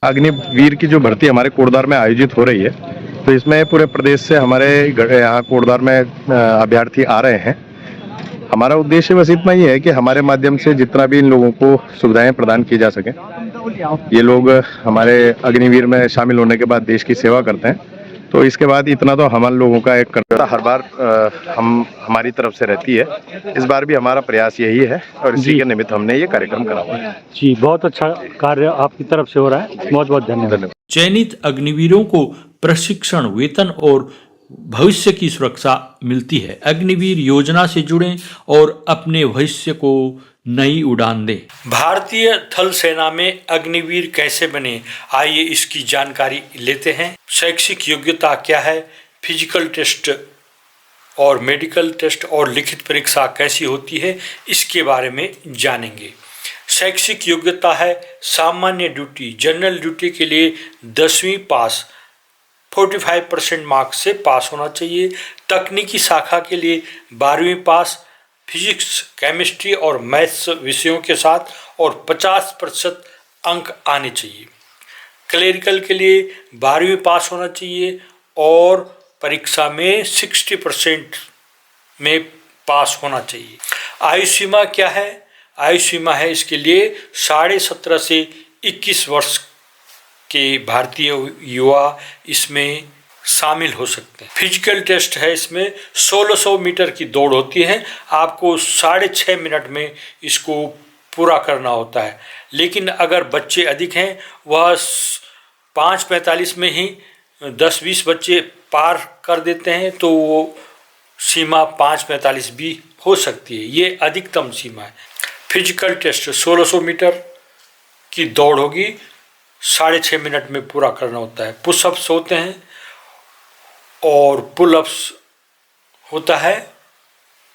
अग्निवीर की जो भर्ती हमारे कोटद्वार में आयोजित हो रही है, तो इसमें पूरे प्रदेश से हमारे यहाँ कोटद्वार में अभ्यर्थी आ रहे हैं। हमारा उद्देश्य बस इतना ही है कि हमारे माध्यम से जितना भी इन लोगों को सुविधाएं प्रदान की जा सके। ये लोग हमारे अग्निवीर में शामिल होने के बाद देश की सेवा करते हैं, तो इसके बाद इतना तो हम लोगों का एक कर्तव्य हर बार हमारी तरफ से रहती है। इस बार भी हमारा प्रयास यही है और इसी के निमित्त हमने ये कार्यक्रम करा हुआ है। जी, बहुत अच्छा कार्य आपकी तरफ से हो रहा है, बहुत बहुत धन्यवाद। चयनित अग्निवीरों को प्रशिक्षण, वेतन और भविष्य की सुरक्षा मिलती है। अग्निवीर योजना से जुड़ें और अपने भविष्य को नई उड़ान दें। भारतीय थल सेना में अग्निवीर कैसे बने, आइए इसकी जानकारी लेते हैं। शैक्षिक योग्यता क्या है, फिजिकल टेस्ट और मेडिकल टेस्ट और लिखित परीक्षा कैसी होती है, इसके बारे में जानेंगे। शैक्षिक योग्यता है सामान्य ड्यूटी, जनरल ड्यूटी के लिए 10वीं पास 45% मार्क्स से पास होना चाहिए। तकनीकी शाखा के लिए 12वीं पास, फिजिक्स, केमिस्ट्री और मैथ्स विषयों के साथ और 50% अंक आने चाहिए। क्लेरिकल के लिए 12वीं पास होना चाहिए और परीक्षा में 60% में पास होना चाहिए। आयु सीमा क्या है? आयु सीमा है इसके लिए 17.5 से 21 वर्ष के भारतीय युवा इसमें शामिल हो सकते हैं। फिजिकल टेस्ट है, इसमें 1600 मीटर की दौड़ होती है, आपको 6.5 मिनट में इसको पूरा करना होता है। लेकिन अगर बच्चे अधिक हैं, वह 5:45 में ही 10-20 बच्चे पार कर देते हैं, तो वो सीमा 5:45 भी हो सकती है। ये अधिकतम सीमा है। फिजिकल टेस्ट 1600 मीटर की दौड़ होगी, 6.5 मिनट में पूरा करना होता है। पुशअप्स होते हैं और पुलअप्स होता है,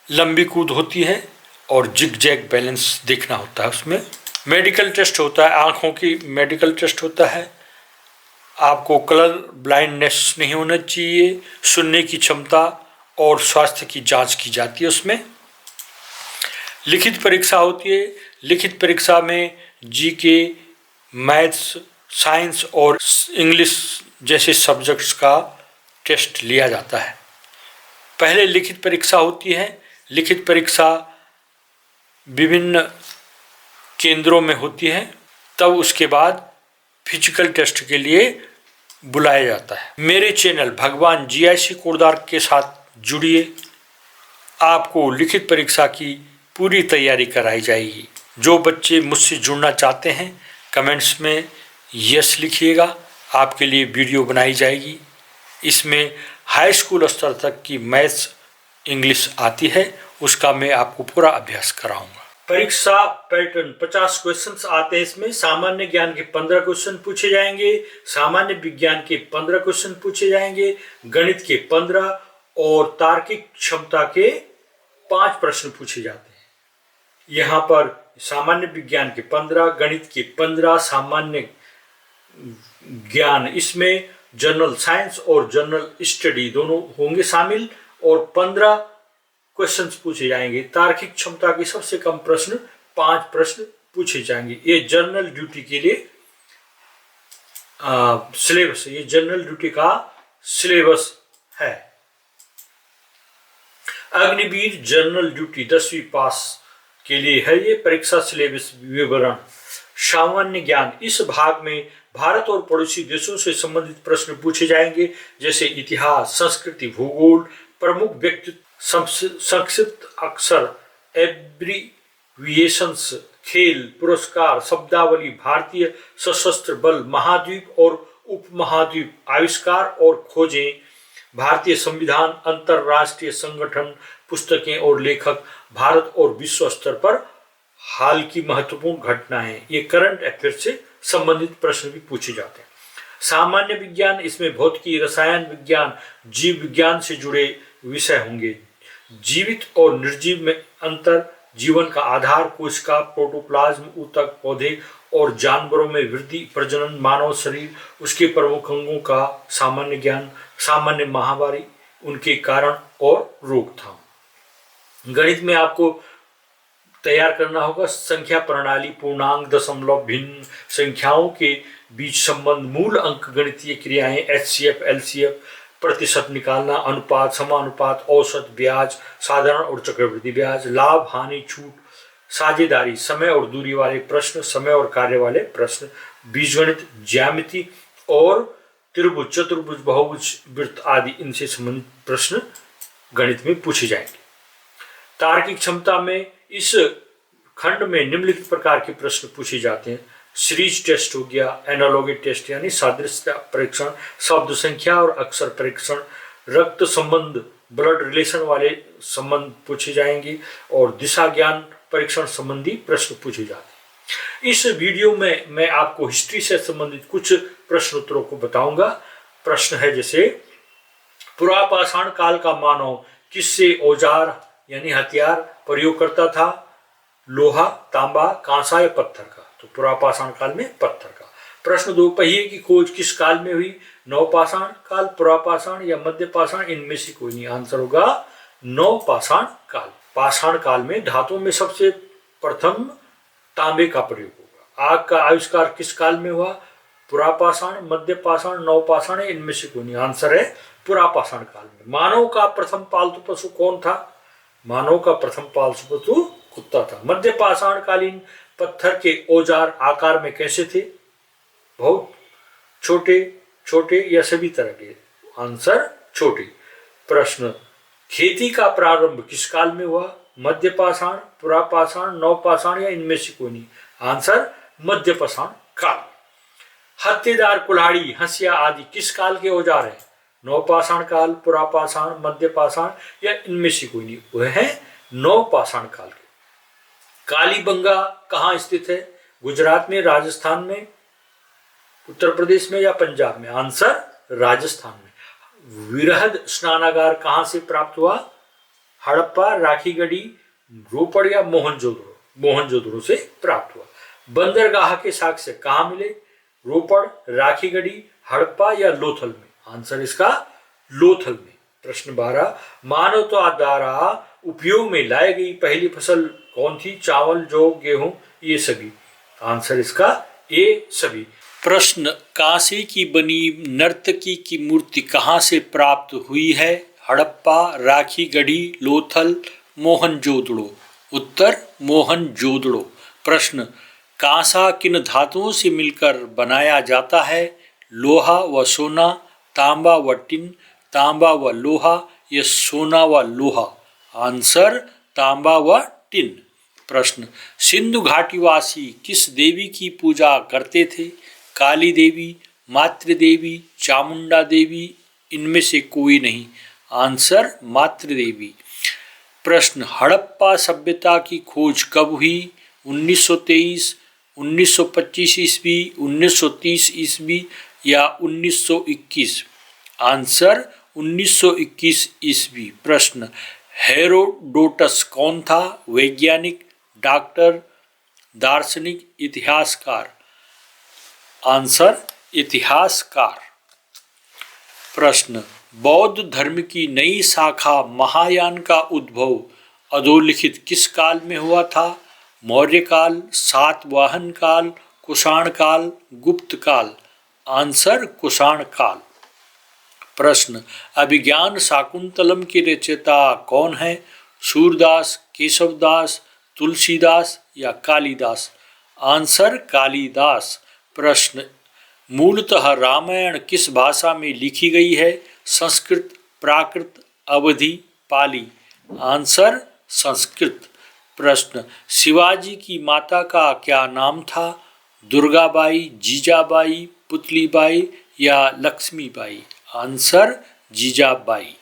लंबी कूद होती है और जिग जैग बैलेंस देखना होता है उसमें। मेडिकल टेस्ट होता है, आँखों की मेडिकल टेस्ट होता है। आपको कलर ब्लाइंडनेस नहीं होना चाहिए, सुनने की क्षमता और स्वास्थ्य की जांच की जाती है उसमें। लिखित परीक्षा होती है, लिखित परीक्षा में जीके, मैथ्स, साइंस और इंग्लिश जैसे सब्जेक्ट्स का टेस्ट लिया जाता है। पहले लिखित परीक्षा होती है, लिखित परीक्षा विभिन्न केंद्रों में होती है, तब उसके बाद फिजिकल टेस्ट के लिए बुलाया जाता है। मेरे चैनल भगवान GIC कोटद्वार के साथ जुड़िए, आपको लिखित परीक्षा की पूरी तैयारी कराई जाएगी। जो बच्चे मुझसे जुड़ना चाहते हैं, कमेंट्स में यस लिखिएगा, आपके लिए वीडियो बनाई जाएगी। इसमें हाई स्कूल स्तर तक की मैथ्स, इंग्लिश आती है, उसका मैं आपको पूरा अभ्यास कराऊंगा। परीक्षा पैटर्न 50 क्वेश्चंस आते हैं इसमें। सामान्य ज्ञान के 15 क्वेश्चन पूछे जाएंगे, सामान्य विज्ञान के 15 क्वेश्चन पूछे जाएंगे, गणित के 15 और तार्किक क्षमता के 5 प्रश्न पूछे जाते हैं। यहाँ पर सामान्य विज्ञान के 15, गणित के 15, सामान्य ज्ञान, इसमें जनरल साइंस और जनरल स्टडी दोनों होंगे शामिल और 15 क्वेश्चंस पूछे जाएंगे। तार्किक क्षमता के सबसे कम प्रश्न 5 प्रश्न पूछे जाएंगे। ये जनरल ड्यूटी के लिए सिलेबस है, ये जनरल ड्यूटी का सिलेबस है। अग्निवीर जनरल ड्यूटी 10वीं पास के लिए है ये परीक्षा सिलेबस विवरण। सामान्य ज्ञान, इस भाग में भारत और पड़ोसी देशों से संबंधित प्रश्न पूछे जाएंगे, जैसे इतिहास, संस्कृति, भूगोल, प्रमुख व्यक्तित्व, संक्षिप्त अक्षर, एब्रीविएशंस, खेल, पुरस्कार, शब्दावली, भारतीय सशस्त्र बल, महाद्वीप और उपमहाद्वीप, आविष्कार और खोजें, भारतीय संविधान, अंतरराष्ट्रीय संगठन, पुस्तकें और लेखक, भारत और विश्व स्तर पर हाल की महत्वपूर्ण घटनाएं। ये करंट अफेयर से संबंधित प्रश्न भी पूछे जाते हैं। सामान्य विज्ञान, इसमें भौतिकी, रसायन विज्ञान, जीव विज्ञान से जुड़े विषय होंगे। जीवित और निर्जीव में अंतर, जीवन का आधार, कोशिका, प्रोटोप्लाज्म, ऊतक, पौधे और जानवरों में वृद्धि, प्रजनन, मानव शरीर, उसके प्रमुख अंगों का सामान्य ज्ञान, सामान्य महामारी, उनके कारण और रोकथाम। गणित में आपको तैयार करना होगा। संख्या प्रणाली, पूर्णांक, दशमलव, भिन्न संख्याओं के बीच संबंध, मूल अंक गणितीय क्रियाएं, HCF, LCF, प्रतिशत निकालना, अनुपात, समानुपात, औसत, ब्याज, साधारण और चक्रवृद्धि ब्याज, लाभ, हानि, छूट, साझेदारी, समय और दूरी वाले प्रश्न, समय और कार्य वाले प्रश्न, बीजगणित, ज्यामिति और त्रिभुज, चतुर्भुज, बहुभुज, वृत्त आदि इनसे संबंधित प्रश्न गणित में पूछे जाएंगे। तार्किक क्षमता में इस खंड में निम्नलिखित प्रकार के प्रश्न पूछे जाते हैं। सीरीज टेस्ट हो गया, एनालॉगी टेस्ट यानी सादृश्य परीक्षण, शब्द संख्या और अक्षर परीक्षण, रक्त संबंध, ब्लड रिलेशन वाले संबंध पूछे जाएंगे और दिशा ज्ञान परीक्षण संबंधी प्रश्न पूछे जाते हैं। इस वीडियो में मैं आपको हिस्ट्री से संबंधित कुछ प्रश्न उत्तरों को बताऊंगा। प्रश्न है जैसे, पुरापाषाण काल का मानव किससे औजार यानी हथियार प्रयोग करता था? लोहा, तांबा, कांसा या पत्थर का? तो पुरापाषाण काल में पत्थर का। प्रश्न 2, पहिए की खोज किस काल में हुई? नवपाषाण काल, पुरापाषाण या मध्यपाषाण? इनमें से कोई नहीं। आंसर होगा नवपाषाण काल। पाषाण काल में धातुओं में सबसे प्रथम तांबे का प्रयोग होगा। आग का आविष्कार किस काल में हुआ? पुरापाषाण, मध्यपाषाण, नवपाषाण? इनमें से कोई नहीं। आंसर है पुरापाषाण काल में। मानव का प्रथम पालतू पशु कौन था? मानव का प्रथम पालतू पशु कुत्ता था। मध्यपाषाण कालीन पत्थर के औजार आकार में कैसे थे? बहुत छोटे, छोटे या सभी तरह के? आंसर छोटे। प्रश्न, खेती का प्रारंभ किस काल में हुआ? मध्यपाषाण, पुरापाषाण, नवपाषाण या इनमें से कोई नहीं? आंसर मध्यपाषाण काल। हत्तेदार, कुल्हाड़ी, हंसिया आदि किस काल के औजार हैं? नवपाषाण काल, पुरापाषाण, मध्यपाषाण या इनमें से कोई नहीं? वह है नवपाषाण काल के। कालीबंगा कहाँ स्थित है? गुजरात में, राजस्थान में, उत्तर प्रदेश में या पंजाब में? आंसर राजस्थान में। विरहद स्नानागार कहाँ से प्राप्त हुआ? हड़प्पा, राखीगढ़ी, रोपड़ या मोहनजोदड़ो? मोहनजोदड़ो से प्राप्त हुआ। बंदरगाह के साक्ष्य कहाँ मिले? रोपड़, राखीगढ़ी, हड़प्पा या लोथल में? आंसर इसका लोथल में। प्रश्न 12, मानवता द्वारा उपयोग में लाई गई पहली फसल कौन थी? चावल, जौ, गेहूं, ये सभी? आंसर इसका ये सभी। प्रश्न, कांसे की बनी नर्तकी की मूर्ति कहाँ से प्राप्त हुई है? हड़प्पा, राखीगढ़ी, लोथल, मोहनजोदड़ो? उत्तर मोहनजोदड़ो। प्रश्न, कांसा किन धातुओं से मिलकर बनाया जाता है? लोहा व सोना, तांबा व टिन, तांबा व लोहा या सोना व लोहा? आंसर तांबा व टिन। प्रश्न, सिंधु घाटीवासी किस देवी की पूजा करते थे? काली देवी, मातृदेवी, चामुंडा देवी? इनमें से कोई नहीं। आंसर मातृदेवी। प्रश्न, हड़प्पा सभ्यता की खोज कब हुई? 1923, 1925 ईस्वी, 1930 ईस्वी या 1921? आंसर 1921 ईस्वी। प्रश्न, हेरोडोटस कौन था? वैज्ञानिक, डॉक्टर, दार्शनिक, इतिहासकार? आंसर इतिहासकार। प्रश्न, बौद्ध धर्म की नई शाखा महायान का उद्भव अधोलिखित किस काल में हुआ था? मौर्य काल, सातवाहन काल, कुषाण काल, गुप्त काल? आंसर कुषाण काल। प्रश्न, अभिज्ञान शाकुंतलम के रचयिता कौन है? सूरदास, केशवदास, तुलसीदास या कालिदास? आंसर कालिदास। प्रश्न, मूलतः रामायण किस भाषा में लिखी गई है? संस्कृत, प्राकृत, अवधी, पाली? आंसर संस्कृत। प्रश्न, शिवाजी की माता का क्या नाम था? दुर्गाबाई, जीजाबाई, पुतलीबाई या लक्ष्मीबाई? आंसर जीजाबाई।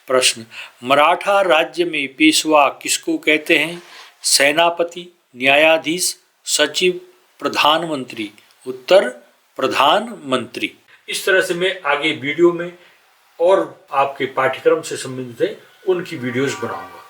प्रश्न, मराठा राज्य में पेशवा किसको कहते हैं? सेनापति, न्यायाधीश, सचिव, प्रधानमंत्री? उत्तर प्रधानमंत्री। इस तरह से मैं आगे वीडियो में और आपके पाठ्यक्रम से संबंधित है उनकी वीडियोस बनाऊंगा।